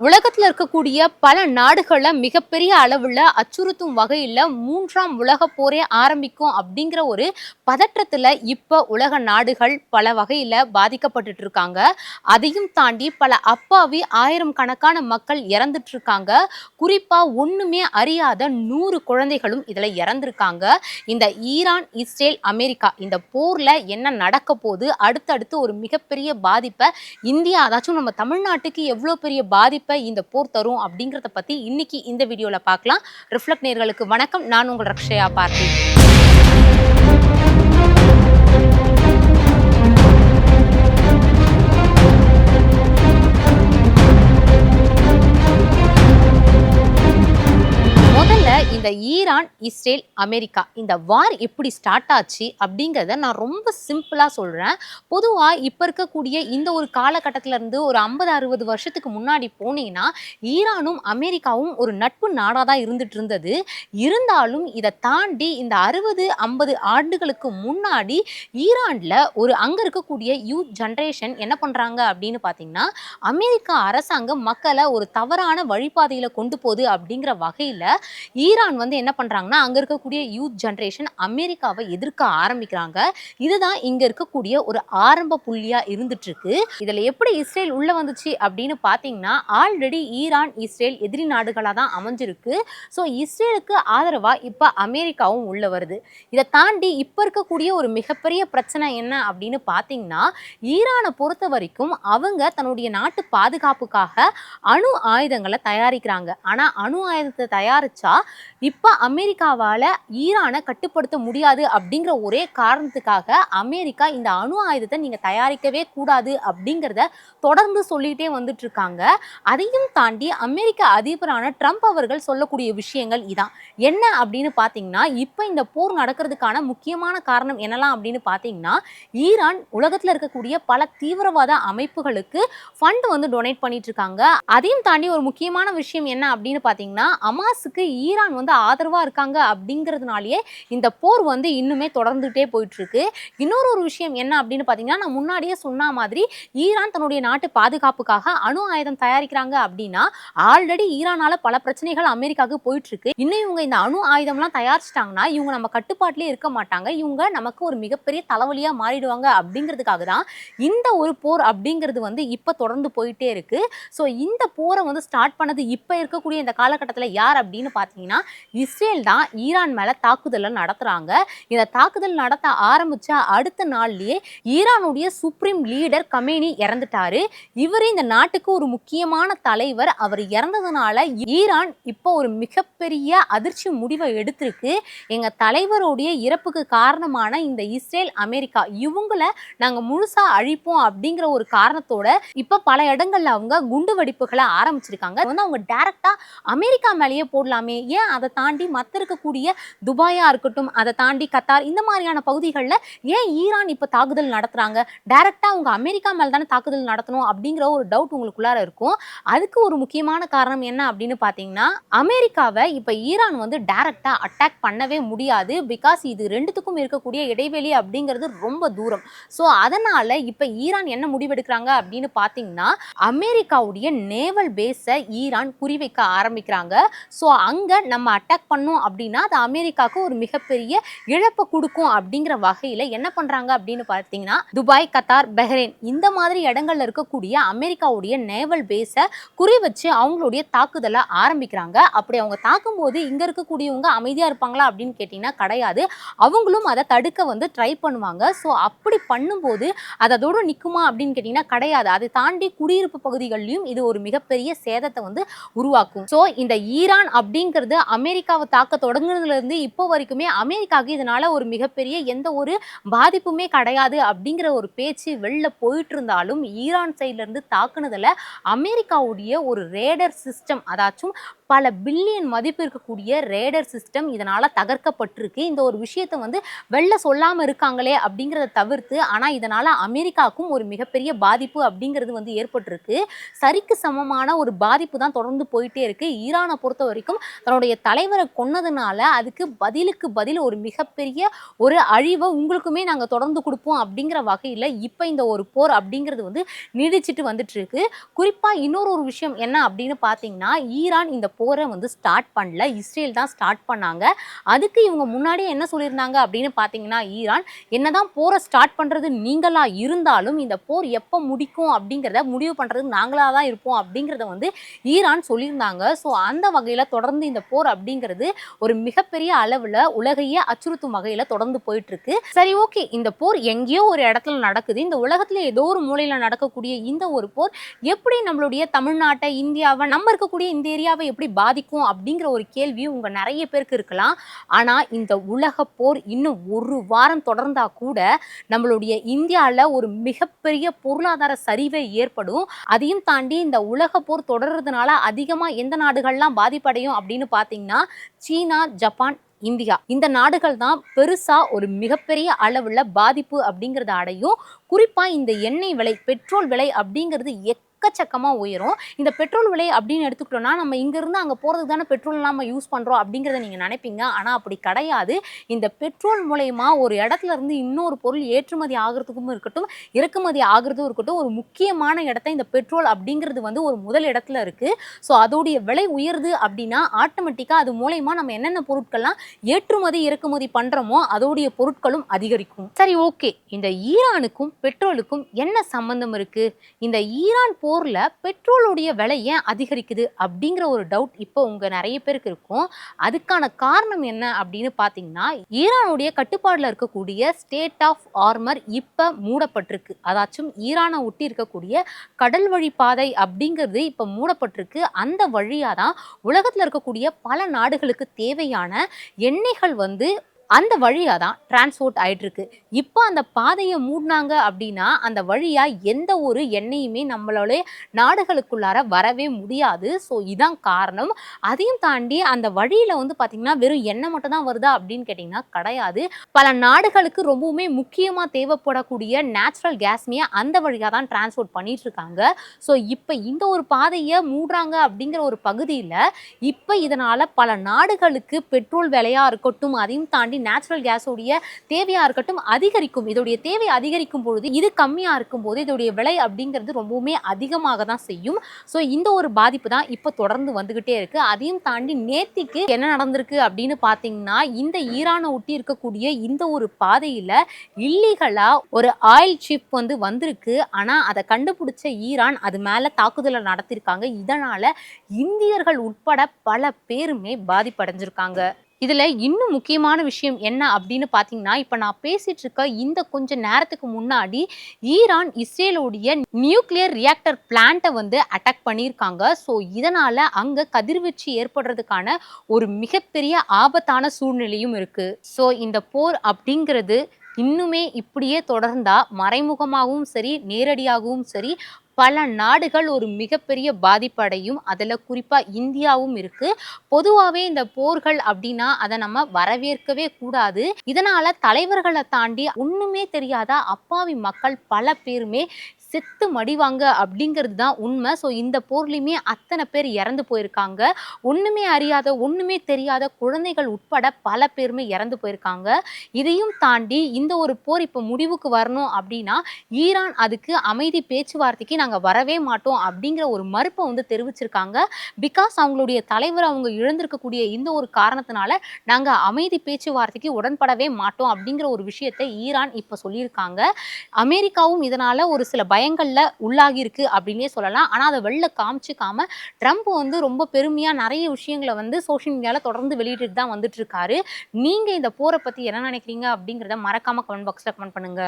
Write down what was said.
உலகத்துல இருக்கக்கூடிய பல நாடுகள்ல மிகப்பெரிய அளவுல அச்சுறுத்தும் வகையில மூன்றாம் உலக போரே ஆரம்பிக்கும் அப்படிங்கிற ஒரு பதற்றத்துல இப்ப உலக நாடுகள் பல வகையில பாதிக்கப்பட்டுட்டு இருக்காங்க. அதையும் தாண்டி பல அப்பாவி ஆயிரக்கணக்கான மக்கள் இறந்துட்டு இருக்காங்க. குறிப்பா ஒண்ணுமே அறியாத 100 குழந்தைகளும் இதுல இறந்திருக்காங்க. இந்த ஈரான், இஸ்ரேல், அமெரிக்கா இந்த போர்ல என்ன நடக்க போகுது, அடுத்தடுத்து ஒரு மிகப்பெரிய பாதிப்பை இந்தியா அதாச்சும் நம்ம தமிழ்நாட்டுக்கு எவ்வளவு பெரிய பாதிப்பை இந்த போர் தரும் அப்படிங்கறத பத்தி இன்னைக்கு இந்த வீடியோல பார்க்கலாம். ரிஃப்ளெக்ட் நேயர்களுக்கு வணக்கம். நான் உங்கள் ரக்ஷயா பார்த்தி. இந்த ஈரான், இஸ்ரேல், அமெரிக்கா இந்த வார் எப்படி ஸ்டார்ட் ஆச்சு அப்படிங்கிறத நான் ரொம்ப சிம்பிளா சொல்றேன். பொதுவா இப்ப இருக்கக்கூடிய இந்த ஒரு காலகட்டத்தில இருந்து ஒரு 50-60 வருஷத்துக்கு முன்னாடி போனீங்கன்னா ஈரானும் அமெரிக்காவும் ஒரு நட்பு நாடா தான் இருந்துட்டு இருந்தது. இருந்தாலும் இதை தாண்டி இந்த 60-50 ஆண்டுகளுக்கு முன்னாடி ஈரான்ல அங்க இருக்கக்கூடிய யூத் ஜெனரேஷன் என்ன பண்றாங்க அப்படின்னு பார்த்தீங்கன்னா, அமெரிக்கா அரசாங்கம் மக்களை ஒரு தவறான வழிபாதையில கொண்டு போகுது அப்படிங்கிற வகையில ஈரான் என்ன பண்றாங்கன்னா, அங்க இருக்கக்கூடிய யூத் ஜெனரேஷன் அமெரிக்காவை எதிர்க்க ஆரம்பிக்கிறாங்க. இதுதான் இங்க இருக்கக்கூடிய ஒரு ஆரம்ப புள்ளியா இருந்துட்டு இருக்கு. இதுல எப்படி இஸ்ரேல் உள்ள வந்துச்சு அப்படின்னு பாத்தீங்கன்னா, ஆல்ரெடி ஈரான், இஸ்ரேல் எதிரி நாடுகளா தான் அமைஞ்சிருக்கு. ஸோ இஸ்ரேலுக்கு ஆதரவா இப்ப அமெரிக்காவும் உள்ள வருது. இதை தாண்டி இப்ப இருக்கக்கூடிய ஒரு மிகப்பெரிய பிரச்சனை என்ன அப்படின்னு பாத்தீங்கன்னா, ஈரானை பொறுத்த வரைக்கும் அவங்க தன்னுடைய நாட்டு பாதுகாப்புக்காக அணு ஆயுதங்களை தயாரிக்கிறாங்க. ஆனா அணு ஆயுதத்தை தயாரிச்சா இப்ப அமெரிக்காவால ஈரானை கட்டுப்படுத்த முடியாது அப்படிங்கிற ஒரே காரணத்துக்காக அமெரிக்கா இந்த அணு ஆயுதத்தை நீங்க தயாரிக்கவே கூடாது அப்படிங்கிறத தொடர்ந்து சொல்லிட்டே வந்துட்டு இருக்காங்க. அதையும் தாண்டி அமெரிக்க அதிபரான ட்ரம்ப் அவர்கள் சொல்லக்கூடிய விஷயங்கள் இதான். என்ன அப்படின்னு பாத்தீங்கன்னா, இப்ப இந்த போர் நடக்கிறதுக்கான முக்கியமான காரணம் என்னலாம் அப்படின்னு பாத்தீங்கன்னா, ஈரான் உலகத்துல இருக்கக்கூடிய பல தீவிரவாத அமைப்புகளுக்கு ஃபண்ட் டொனேட் பண்ணிட்டு இருக்காங்க. அதையும் தாண்டி ஒரு முக்கியமான விஷயம் என்ன அப்படின்னு பாத்தீங்கன்னா, ஹமாஸுக்கு ஈரான் ஆதரவா இருக்காங்க அப்படிங்கிறதுனாலயே இந்த போர் இன்னுமே தொடர்ந்துட்டே போயிட்டு இருக்கு. இன்னொரு விஷயம் என்ன அப்படின்னு பாத்தீங்கன்னா, நான் முன்னாடியே சொன்ன மாதிரி ஈரான் தன்னுடைய நாட்டு பாதுகாப்புக்காக அணு ஆயுதம் தயாரிக்கிறாங்க அப்படின்னா, ஆல்ரெடி ஈரானால பல பிரச்சனைகள் அமெரிக்காவுக்கு போயிட்டு இருக்கு. இன்னும் இவங்க இந்த அணு ஆயுதம்லாம் தயாரிச்சிட்டாங்கன்னா இவங்க நம்ம கட்டுப்பாட்டிலே இருக்க மாட்டாங்க. இவங்க நமக்கு ஒரு மிகப்பெரிய தலைவலியா மாறிடுவாங்க அப்படிங்கிறதுக்காக தான் இந்த ஒரு போர் அப்படிங்கிறது இப்ப தொடர்ந்து போயிட்டே இருக்கு. ஸோ இந்த போரை ஸ்டார்ட் பண்ணது இப்ப இருக்கக்கூடிய இந்த காலகட்டத்தில் யார் அப்படின்னு பாத்தீங்கன்னா, இஸ்ரேல் தான் ஈரான் மேல தாக்குதலை நடத்துறாங்க. இந்த தாக்குதல் நடத்த ஆரம்பிச்ச அடுத்த நாள்லயே ஈரானுடைய சுப்ரீம் லீடர் கமேனி இறந்துட்டாரு. இவர் இந்த நாட்டுக்கு ஒரு முக்கியமான தலைவர். அவர் இறந்ததுனால ஈரான் இப்போ ஒரு மிகப்பெரிய அதிர்ச்சி முடிவை எடுத்திருக்கு. எங்க தலைவருடைய இறப்புக்கு காரணமான இந்த இஸ்ரேல், அமெரிக்கா இவங்கள நாங்க முழுசா அழிப்போம் அப்படிங்கிற ஒரு காரணத்தோட இப்ப பல இடங்கள்ல அவங்க குண்டு வெடிப்புகளை ஆரம்பிச்சிருக்காங்க. அவங்க டைரக்டா அமெரிக்கா மேலேயே போடலாமே, ஏன் அதை தாண்டி மற்ற இருக்கக்கூடிய துபாயா இருக்கட்டும், அதை தாண்டி கத்தார் இந்த மாதிரியான பகுதிகளில் ஏன் ஈரான் இப்ப தாக்குதல் நடத்துறாங்க? டைரக்டா அவங்க அமெரிக்கா மேல தானே தாக்குதல் நடத்தணும் அப்படிங்கிற ஒரு டவுட் உங்களுக்குள்ளார இருக்கும். அதுக்கு ஒரு முக்கியமான காரணம் என்ன அப்படின்னு பாத்தீங்கன்னா, அமெரிக்காவை இப்ப ஈரான் டைரக்டா அட்டாக் பண்ணவே முடியாது. பிகாஸ் இது ரெண்டுத்துக்கும் இருக்கக்கூடிய இடைவெளி அப்படிங்கிறது ரொம்ப தூரம். ஸோ அதனால இப்ப ஈரான் என்ன முடிவெடுக்கிறாங்க அப்படின்னு பாத்தீங்கன்னா, அமெரிக்காவுடைய நேவல் பேஸை ஈரான் குறிவைக்க ஆரம்பிக்கிறாங்க. ஸோ அங்க நம்ம அட்டாக் பண்ணோம் அப்படின்னா அது அமெரிக்காவுக்கு ஒரு மிகப்பெரிய இழப்பை கொடுக்கும் அப்படிங்கிற வகையில என்ன பண்றாங்க அப்படின்னு பார்த்தீங்கன்னா, துபாய், கத்தார், பஹ்ரைன் இந்த மாதிரி இடங்கள்ல இருக்கக்கூடிய அமெரிக்காவுடைய நேவல் பேஸை குறி வச்சு அவங்களுடைய தாக்குதலை ஆரம்பிக்கிறாங்க. அப்படி அவங்க தாக்கும் போது இங்க இருக்கக்கூடியவங்க அமைதியா இருப்பாங்களா அப்படின்னு கேட்டீங்கன்னா கிடையாது. அவங்களும் அதை தடுக்க ட்ரை பண்ணுவாங்க. ஸோ அப்படி பண்ணும்போது அதோட நிக்குமா அப்படின்னு கேட்டீங்கன்னா கிடையாது. அதை தாண்டி குடியிருப்பு பகுதிகளிலும் இது ஒரு மிகப்பெரிய சேதத்தை உருவாக்கும். ஸோ இந்த ஈரான் அப்படிங்கிறது அமெரிக்காவை தாக்க தொடங்குனதுல இருந்து இப்போ வரைக்குமே அமெரிக்காவுக்கு இதனால ஒரு மிகப்பெரிய எந்த ஒரு பாதிப்புமே கிடையாது அப்படிங்கிற ஒரு பேச்சு வெளில போயிட்டு இருந்தாலும், ஈரான் சைட்ல இருந்து தாக்குனதுல அமெரிக்காவுடைய ஒரு ரேடர் சிஸ்டம் அதாச்சும் பல பில்லியன் மதிப்பு இருக்கக்கூடிய ரேடர் சிஸ்டம் இதனால தகர்க்கப்பட்டிருக்கு. இந்த ஒரு விஷயத்தை வெளில சொல்லாம இருக்காங்களே அப்படிங்கிறத தவிர்த்து, ஆனா இதனால அமெரிக்காவுக்கும் ஒரு மிகப்பெரிய பாதிப்பு அப்படிங்கிறது ஏற்பட்டிருக்கு. சரிக்கு சமமான ஒரு பாதிப்பு தான் தொடர்ந்து போயிட்டே இருக்கு. ஈரானை பொறுத்த வரைக்கும் தன்னுடைய தலைவரை கொன்னதுனால அதுக்கு பதிலுக்கு பதில் ஒரு மிகப்பெரிய ஒரு அழிவை உங்களுக்குமே நாங்கள் தொடர்ந்து கொடுப்போம் அப்படிங்கிற வகையில் இப்போ இந்த ஒரு போர் அப்படிங்கிறது வந்து நீடிச்சிட்டு வந்துட்டு இருக்கு. குறிப்பாக இன்னொரு விஷயம் என்ன அப்படின்னு பார்த்தீங்கன்னா, ஈரான் இந்த போரை வந்து ஸ்டார்ட் பண்ணல, இஸ்ரேல் தான் ஸ்டார்ட் பண்ணாங்க. அதுக்கு இவங்க முன்னாடியே என்ன சொல்லியிருந்தாங்க அப்படின்னு பார்த்தீங்கன்னா, ஈரான் என்னதான் போரை ஸ்டார்ட் பண்ணுறது நீங்களா இருந்தாலும் இந்த போர் எப்போ முடிக்கும் அப்படிங்கிறத முடிவு பண்ணுறது நாங்களாக தான் இருப்போம் அப்படிங்கிறத வந்து ஈரான் சொல்லியிருந்தாங்க. ஸோ அந்த வகையில் தொடர்ந்து இந்த போர் அப்படிங்கிறது ஒரு மிகப்பெரிய அளவில் உலகையே அச்சுறுத்தும் வகையில் தொடர்ந்து போயிட்டு இருக்கு. சரி, ஓகே, இந்த போர் எங்கேயோ ஒரு இடத்துல நடக்குது, இந்த உலகத்துல ஏதோ ஒரு மூலையில நடக்கக்கூடிய இந்த ஒரு போர் எப்படி நம்மளுடைய தமிழ்நாட்டை, இந்தியாவை, நம்ம இருக்கக்கூடிய இந்த ஏரியாவை எப்படி பாதிக்கும் அப்படிங்கிற ஒரு கேள்வி உங்க நிறைய பேருக்கு இருக்கலாம். ஆனா இந்த உலக போர் இன்னும் ஒரு வாரம் தொடர்ந்தா கூட நம்மளுடைய இந்தியாவில் ஒரு மிகப்பெரிய பொருளாதார சரிவை ஏற்படும். அதையும் தாண்டி இந்த உலக போர் தொடர்றதுனால அதிகமா எந்த நாடுகள்லாம் பாதிப்படையும் அப்படின்னு பார்த்தீங்கன்னா, சீனா, ஜப்பான், இந்தியா, இந்த நாடுகள் தான் பெருசா ஒரு மிகப்பெரிய அளவுல பாதிப்பு அப்படிங்கறத அடையும். குறிப்பா இந்த எண்ணெய் விலை, பெட்ரோல் விலை அப்படிங்கிறது எக்கச்சக்கமா உயரும். இந்த பெட்ரோல் விலை அப்படின்னு எடுத்துக்கிட்டோம்னா, நம்ம இங்க இருந்து அங்க போறதுக்கு தானே பெட்ரோல் நம்ம யூஸ் பண்றோம் அப்படிங்கறத நீங்க நினைப்பீங்க. ஆனா அப்படி கிடையாது. இந்த பெட்ரோல் மூலயமா ஒரு இடத்துல இருந்து இன்னொரு பொருள் ஏற்றுமதி ஆகிறதுக்கும் இருக்கட்டும், இறக்குமதி ஆகிறதும் இருக்கட்டும், ஒரு முக்கியமான இடத்த இந்த பெட்ரோல் அப்படிங்கிறது வந்து ஒரு முதல் இடத்துல இருக்கு. ஸோ அதோடைய விலை உயருது அப்படின்னா ஆட்டோமேட்டிக்கா அது மூலயமா நம்ம என்னென்ன பொருட்கள்லாம் ஏற்றுமதி இறக்குமதி பண்றோமோ அதோடைய பொருட்களும் அதிகரிக்கும். சரி, ஓகே, இந்த ஈரானுக்கும் பெட்ரோலுக்கும் என்ன சம்பந்தம் இருக்கு? இந்த ஈரான் போர்ல பெட்ரோலுடைய விலை ஏன் அதிகரிக்குது அப்படிங்கிற ஒரு டவுட் இப்போ உங்க நிறைய பேருக்கு இருக்கும். அதுக்கான காரணம் என்ன அப்படின்னு பாத்தீங்கன்னா, ஈரானுடைய கட்டுப்பாடுல இருக்கக்கூடிய ஸ்டேட் ஆஃப் ஆர்மர் இப்ப மூடப்பட்டிருக்கு. அதாச்சும் ஈரானை ஒட்டி இருக்கக்கூடிய கடல் வழி பாதை அப்படிங்கிறது இப்ப மூடப்பட்டிருக்கு. அந்த வழியா தான் உலகத்துல இருக்கக்கூடிய பல நாடுகளுக்கு தேவையான எண்ணெய்கள் வந்து அந்த வழியா தான் டிரான்ஸ்போர்ட் ஆயிட்டு இருக்கு. இப்போ அந்த பாதையை மூடினாங்க அப்படின்னா அந்த வழியா எந்த ஒரு எண்ணெயுமே நம்மளோட நாடுகளுக்குள்ளார வரவே முடியாது. ஸோ இதான் காரணம். அதையும் தாண்டி அந்த வழியில வந்து பார்த்தீங்கன்னா வெறும் எண்ணெய் மட்டும் தான் வருதா அப்படின்னு கேட்டிங்கன்னா கிடையாது. பல நாடுகளுக்கு ரொம்பவுமே முக்கியமாக தேவைப்படக்கூடிய நேச்சுரல் கேஸ்மே அந்த வழியாக தான் டிரான்ஸ்போர்ட் பண்ணிட்டு இருக்காங்க. ஸோ இப்போ இந்த ஒரு பாதையை மூடுறாங்க அப்படிங்கிற ஒரு பகுதியில் இப்போ இதனால பல நாடுகளுக்கு பெட்ரோல் விலையா இருக்கட்டும், அதையும் தாண்டி நேச்சுரல் கேஸோடைய தேவையா இருக்கட்டும் அதிகரிக்கும். இதோடைய தேவை அதிகரிக்கும் பொழுது இது கம்மியா இருக்கும் போது இதோடைய விலை அப்படிங்கிறது ரொம்பவுமே அதிகமாக தான் செய்யும். ஸோ இந்த ஒரு பாதிப்பு தான் இப்போ தொடர்ந்து வந்துகிட்டே இருக்கு. அதையும் தாண்டி நேத்திக்கு என்ன நடந்திருக்கு அப்படின்னு பார்த்தீங்கன்னா, இந்த ஈரானை ஒட்டி இருக்கக்கூடிய இந்த ஒரு பாதையில இல்லீகலா ஒரு ஆயில் ஷிப் வந்து வந்திருக்கு. ஆனா அதை கண்டுபிடிச்ச ஈரான் அது மேல தாக்குதலை நடத்திருக்காங்க. இதனால இந்தியர்கள் உட்பட பல பேருமே பாதிப்படைஞ்சிருக்காங்க. இதுல இன்னும் முக்கியமான விஷயம் என்ன அப்படின்னு பார்த்தீங்கன்னா, இப்ப நான் பேசிட்டு இருக்க இந்த கொஞ்ச நேரத்துக்கு முன்னாடி ஈரான் இஸ்ரேலோடைய நியூக்ளியர் ரியாக்டர் பிளான்ட்டை வந்து அட்டாக் பண்ணியிருக்காங்க. ஸோ இதனால அங்க கதிர்வீச்சு ஏற்படுறதுக்கான ஒரு மிகப்பெரிய ஆபத்தான சூழ்நிலையும் இருக்கு. ஸோ இந்த போர் அப்படிங்கிறது இன்னுமே இப்படியே தொடர்ந்தா மறைமுகமாகவும் சரி, நேரடியாகவும் சரி, பல நாடுகள் ஒரு மிகப்பெரிய பாதிப்படையும். அதில் குறிப்பாக இந்தியாவும் இருக்கு. பொதுவாகவே இந்த போர்கள் அப்படின்னா அதை நம்ம வரவேற்கவே கூடாது. இதனால தலைவர்களை தாண்டி ஒண்ணுமே தெரியாத அப்பாவி மக்கள் பல பேருமே செத்து மடிவாங்க அப்படிங்கிறது தான் உண்மை. ஸோ இந்த போர்லையுமே அத்தனை பேர் இறந்து போயிருக்காங்க. ஒண்ணுமே அறியாத, ஒண்ணுமே தெரியாத குழந்தைகள் உட்பட பல பேருமே இறந்து போயிருக்காங்க. இதையும் தாண்டி இந்த ஒரு போர் இப்போ முடிவுக்கு வரணும் அப்படின்னா ஈரான் அதுக்கு அமைதி பேச்சுவார்த்தைக்கு நாங்கள் வரவே மாட்டோம் அப்படிங்கிற ஒரு மறுப்பை வந்து தெரிவிச்சிருக்காங்க. பிகாஸ் அவங்களுடைய தலைவர் அவங்க இழந்திருக்கக்கூடிய இந்த ஒரு காரணத்தினால நாங்கள் அமைதி பேச்சுவார்த்தைக்கு உடன்படவே மாட்டோம் அப்படிங்கிற ஒரு விஷயத்தை ஈரான் இப்போ சொல்லியிருக்காங்க. அமெரிக்காவும் இதனால ஒரு சில பயங்கள்ல உள்ளாகி இருக்கு அப்படின்னே சொல்லலாம். ஆனா அதை வெளில காமிச்சுக்காம ட்ரம்ப் வந்து ரொம்ப பெருமையா நிறைய விஷயங்களை வந்து சோஷியல் மீடியால தொடர்ந்து வெளியிட்டு தான் வந்துட்டு இருக்காரு. நீங்க இந்த போரை பத்தி என்ன நினைக்கிறீங்க அப்படிங்கிறத மறக்காம கமெண்ட் பாக்ஸ்ல கமெண்ட் பண்ணுங்க.